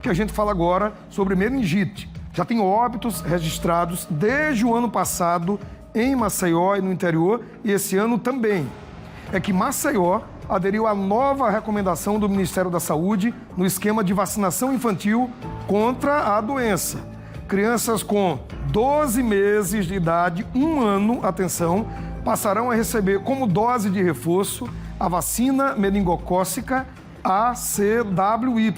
Que a gente fala agora sobre meningite. Já tem óbitos registrados desde o ano passado em Maceió e no interior, e esse ano também. É que Maceió aderiu à nova recomendação do Ministério da Saúde no esquema de vacinação infantil contra a doença. Crianças com 12 meses de idade, 1 ano, atenção, passarão a receber como dose de reforço a vacina meningocócica ACWY.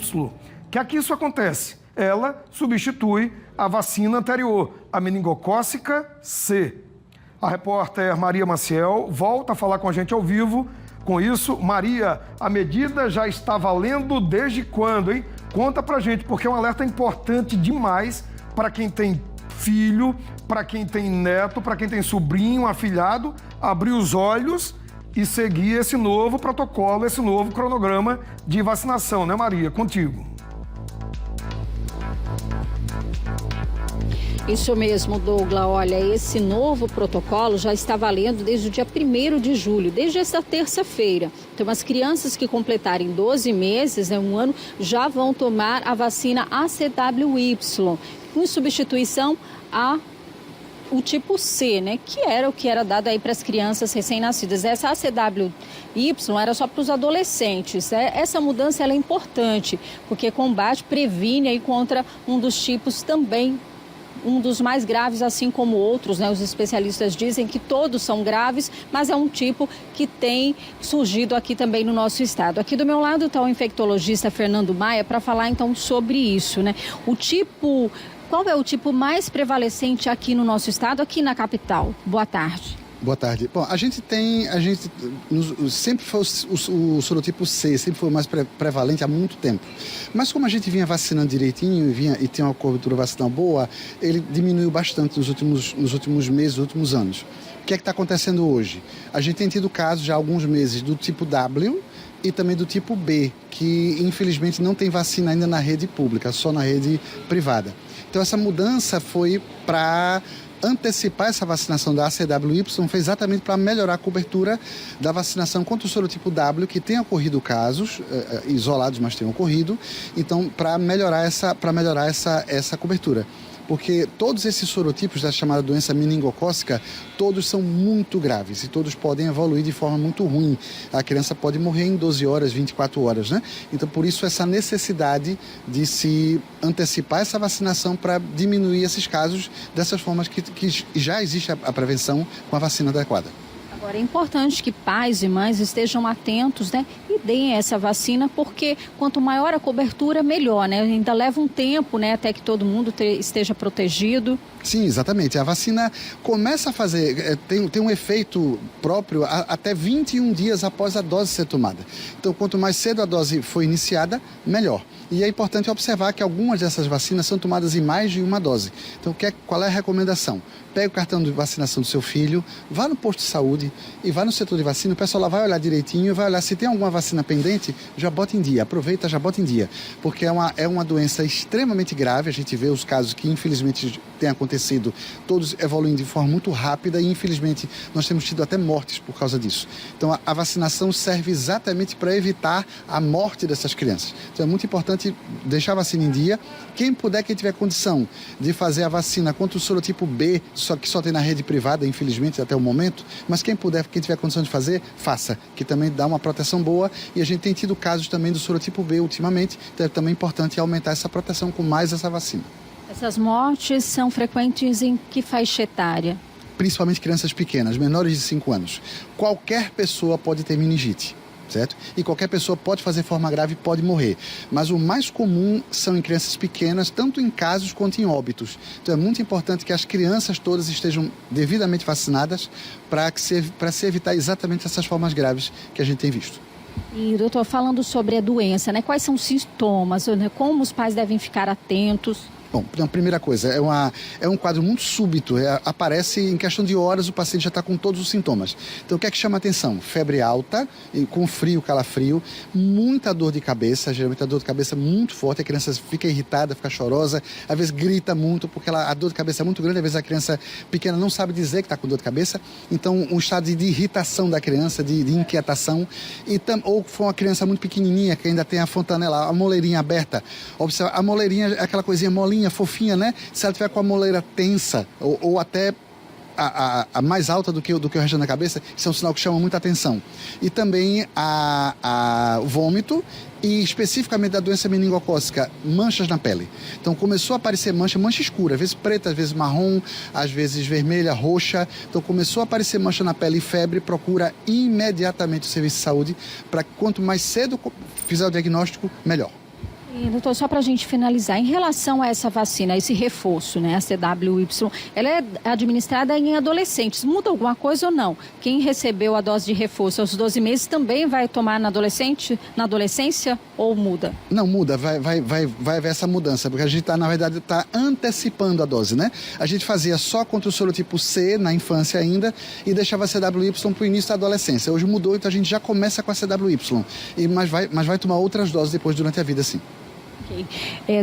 Que aqui isso acontece? Ela substitui a vacina anterior, a meningocócica C. A repórter Maria Maciel volta a falar com a gente ao vivo. Com isso, Maria, a medida já está valendo desde quando, hein? Conta pra gente, porque é um alerta importante demais para quem tem filho, para quem tem neto, para quem tem sobrinho, afilhado, abrir os olhos e seguir esse novo protocolo, esse novo cronograma de vacinação, né, Maria? Contigo. Isso mesmo, Douglas. Olha, esse novo protocolo já está valendo desde o dia 1º de julho, desde esta terça-feira. Então, as crianças que completarem 12 meses, 1 ano, já vão tomar a vacina ACWY, em substituição o tipo C, né, que era o que era dado aí para as crianças recém-nascidas. Essa ACWY era só para os adolescentes. Essa mudança ela é importante, porque combate, previne aí contra um dos tipos também, um dos mais graves, assim como outros, né? Os especialistas dizem que todos são graves, mas é um tipo que tem surgido aqui também no nosso estado. Aqui do meu lado está o infectologista Fernando Maia para falar então sobre isso, né? Qual é o tipo mais prevalecente aqui no nosso estado, aqui na capital? Boa tarde. Boa tarde. Bom, sempre foi o sorotipo C, sempre foi o mais prevalente há muito tempo. Mas como a gente vinha vacinando direitinho e tinha uma cobertura vacinal boa, ele diminuiu bastante nos últimos meses, nos últimos anos. O que é que está acontecendo hoje? A gente tem tido casos já há alguns meses do tipo W e também do tipo B, que infelizmente não tem vacina ainda na rede pública, só na rede privada. Então essa mudança foi para antecipar essa vacinação da ACWY, foi exatamente para melhorar a cobertura da vacinação contra o sorotipo W, que tem ocorrido casos isolados, mas tem ocorrido. Então, para melhorar essa cobertura. Porque todos esses sorotipos da chamada doença meningocócica, todos são muito graves e todos podem evoluir de forma muito ruim. A criança pode morrer em 12 horas, 24 horas, né? Então, por isso, essa necessidade de se antecipar essa vacinação para diminuir esses casos dessas formas que já existe a prevenção com a vacina adequada. Agora, é importante que pais e mães estejam atentos, né, e deem essa vacina, porque quanto maior a cobertura, melhor, né? Ainda leva um tempo, né, até que todo mundo esteja protegido. Sim, exatamente. A vacina começa a fazer, tem um efeito próprio até 21 dias após a dose ser tomada. Então, quanto mais cedo a dose for iniciada, melhor. E é importante observar que algumas dessas vacinas são tomadas em mais de uma dose. Então, qual é a recomendação? Pega o cartão de vacinação do seu filho, vá no posto de saúde e vá no setor de vacina. O pessoal lá vai olhar direitinho, vai olhar se tem alguma vacina pendente, já bota em dia. Aproveita, já bota em dia. Porque é uma doença extremamente grave. A gente vê os casos que, infelizmente, têm acontecido, todos evoluindo de forma muito rápida e, infelizmente, nós temos tido até mortes por causa disso. Então, a vacinação serve exatamente para evitar a morte dessas crianças. Então, é muito importante deixar a vacina em dia. Quem puder, quem tiver condição de fazer a vacina contra o sorotipo B, só que só tem na rede privada, infelizmente, até o momento, mas quem puder, quem tiver condição de fazer, faça, que também dá uma proteção boa. E a gente tem tido casos também do sorotipo B ultimamente, então é também importante aumentar essa proteção com mais essa vacina. Essas mortes são frequentes em que faixa etária? Principalmente crianças pequenas, menores de 5 anos. Qualquer pessoa pode ter meningite. Certo? E qualquer pessoa pode fazer forma grave e pode morrer. Mas o mais comum são em crianças pequenas, tanto em casos quanto em óbitos. Então é muito importante que as crianças todas estejam devidamente vacinadas para se evitar exatamente essas formas graves que a gente tem visto. E, doutor, falando sobre a doença, né? Quais são os sintomas? Né? Como os pais devem ficar atentos? Bom, então, primeira coisa, é um quadro muito súbito, aparece em questão de horas, o paciente já está com todos os sintomas. Então, o que é que chama atenção? Febre alta, com frio, calafrio, muita dor de cabeça, geralmente a dor de cabeça muito forte, a criança fica irritada, fica chorosa, às vezes grita muito, porque a dor de cabeça é muito grande, às vezes a criança pequena não sabe dizer que está com dor de cabeça, então um estado de irritação da criança, de inquietação, ou for uma criança muito pequenininha, que ainda tem a fontanela, a moleirinha aberta, observa, a moleirinha é aquela coisinha molinha, fofinha, né? Se ela tiver com a moleira tensa ou até a mais alta do que o resto da cabeça, isso é um sinal que chama muita atenção. E também o vômito e especificamente da doença meningocócica, manchas na pele. Então começou a aparecer mancha escura, às vezes preta, às vezes marrom, às vezes vermelha, roxa. Então começou a aparecer mancha na pele e febre, procura imediatamente o serviço de saúde para quanto mais cedo fizer o diagnóstico, melhor. E, doutor, só para a gente finalizar, em relação a essa vacina, esse reforço, né, a CWY, ela é administrada em adolescentes. Muda alguma coisa ou não? Quem recebeu a dose de reforço aos 12 meses também vai tomar na adolescência ou muda? Não, muda, vai haver essa mudança, porque a gente na verdade, está antecipando a dose, né? A gente fazia só contra o sorotipo C na infância ainda e deixava a CWY para o início da adolescência. Hoje mudou, então a gente já começa com a CWY, mas vai tomar outras doses depois durante a vida, sim.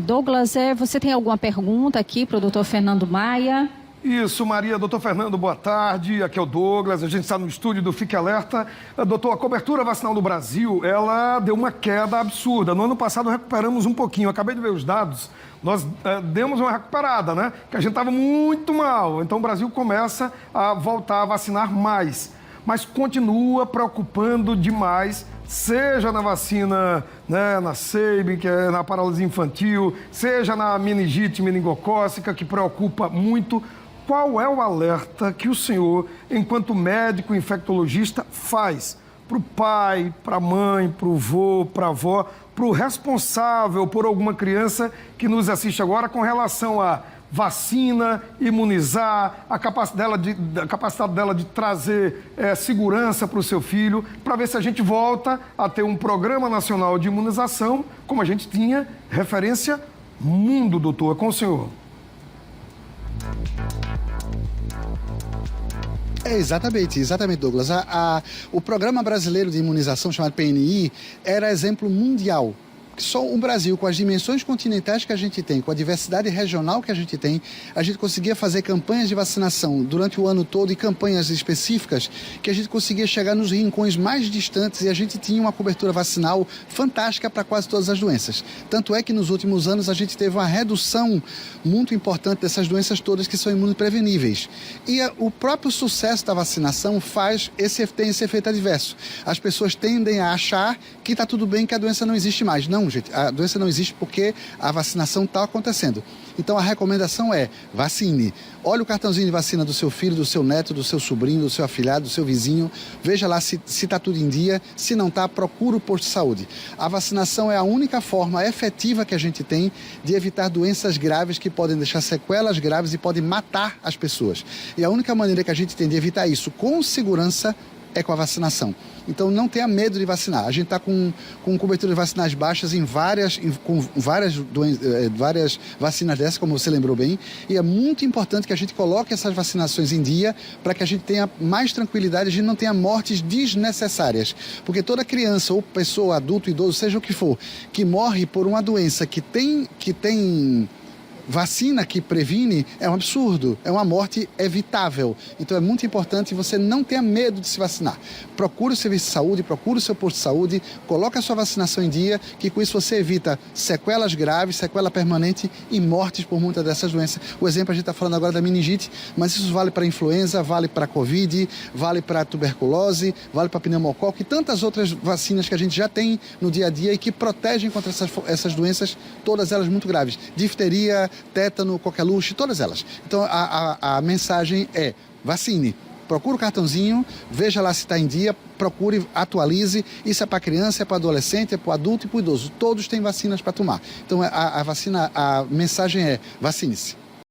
Douglas, você tem alguma pergunta aqui para o doutor Fernando Maia? Isso, Maria. Doutor Fernando, boa tarde. Aqui é o Douglas. A gente está no estúdio do Fique Alerta. Doutor, a cobertura vacinal no Brasil, ela deu uma queda absurda. No ano passado recuperamos um pouquinho. Eu acabei de ver os dados. Nós demos uma recuperada, né? Que a gente estava muito mal. Então o Brasil começa a voltar a vacinar mais. Mas continua preocupando demais, seja na vacina, né, na SEIB, que é na paralisia infantil, seja na meningite meningocócica, que preocupa muito. Qual é o alerta que o senhor, enquanto médico infectologista, faz para o pai, para a mãe, para o avô, para a avó, para o responsável por alguma criança que nos assiste agora com relação a vacina, imunizar, a capacidade dela de trazer segurança para o seu filho, para ver se a gente volta a ter um programa nacional de imunização, como a gente tinha referência mundo, doutor. É com o senhor. Exatamente, Douglas. O Programa Brasileiro de Imunização, chamado PNI, era exemplo mundial. Só o Brasil, com as dimensões continentais que a gente tem, com a diversidade regional que a gente tem, a gente conseguia fazer campanhas de vacinação durante o ano todo e campanhas específicas que a gente conseguia chegar nos rincões mais distantes e a gente tinha uma cobertura vacinal fantástica para quase todas as doenças. Tanto é que nos últimos anos a gente teve uma redução muito importante dessas doenças todas que são imunopreveníveis. E o próprio sucesso da vacinação tem esse efeito adverso. As pessoas tendem a achar que está tudo bem, que a doença não existe mais. Não, gente, a doença não existe porque a vacinação está acontecendo. Então a recomendação é vacine. Olha o cartãozinho de vacina do seu filho, do seu neto, do seu sobrinho, do seu afilhado, do seu vizinho. Veja lá se está tudo em dia. Se não está, procura o posto de saúde. A vacinação é a única forma efetiva que a gente tem de evitar doenças graves que podem deixar sequelas graves e podem matar as pessoas. E a única maneira que a gente tem de evitar isso com segurança é com a vacinação. Então não tenha medo de vacinar. A gente está com cobertura de vacinais baixas com várias vacinas dessas, como você lembrou bem, e é muito importante que a gente coloque essas vacinações em dia para que a gente tenha mais tranquilidade, a gente não tenha mortes desnecessárias. Porque toda criança ou pessoa, adulto, idoso, seja o que for, que morre por uma doença que tem vacina que previne, é um absurdo, é uma morte evitável. Então é muito importante você não ter medo de se vacinar. Procure o serviço de saúde, procure o seu posto de saúde, coloque a sua vacinação em dia, que com isso você evita sequelas graves, sequela permanente e mortes por muitas dessas doenças. O exemplo, a gente está falando agora da meningite, mas isso vale para a influenza, vale para a Covid, vale para a tuberculose, vale para a pneumococo e tantas outras vacinas que a gente já tem no dia a dia e que protegem contra essas doenças, todas elas muito graves. Difteria, tétano, coqueluche, todas elas. Então a mensagem é vacine. Procure o cartãozinho, veja lá se está em dia, procure, atualize. Isso é para criança, é para adolescente, é para adulto e para idoso. Todos têm vacinas para tomar. Então a mensagem é vacine-se.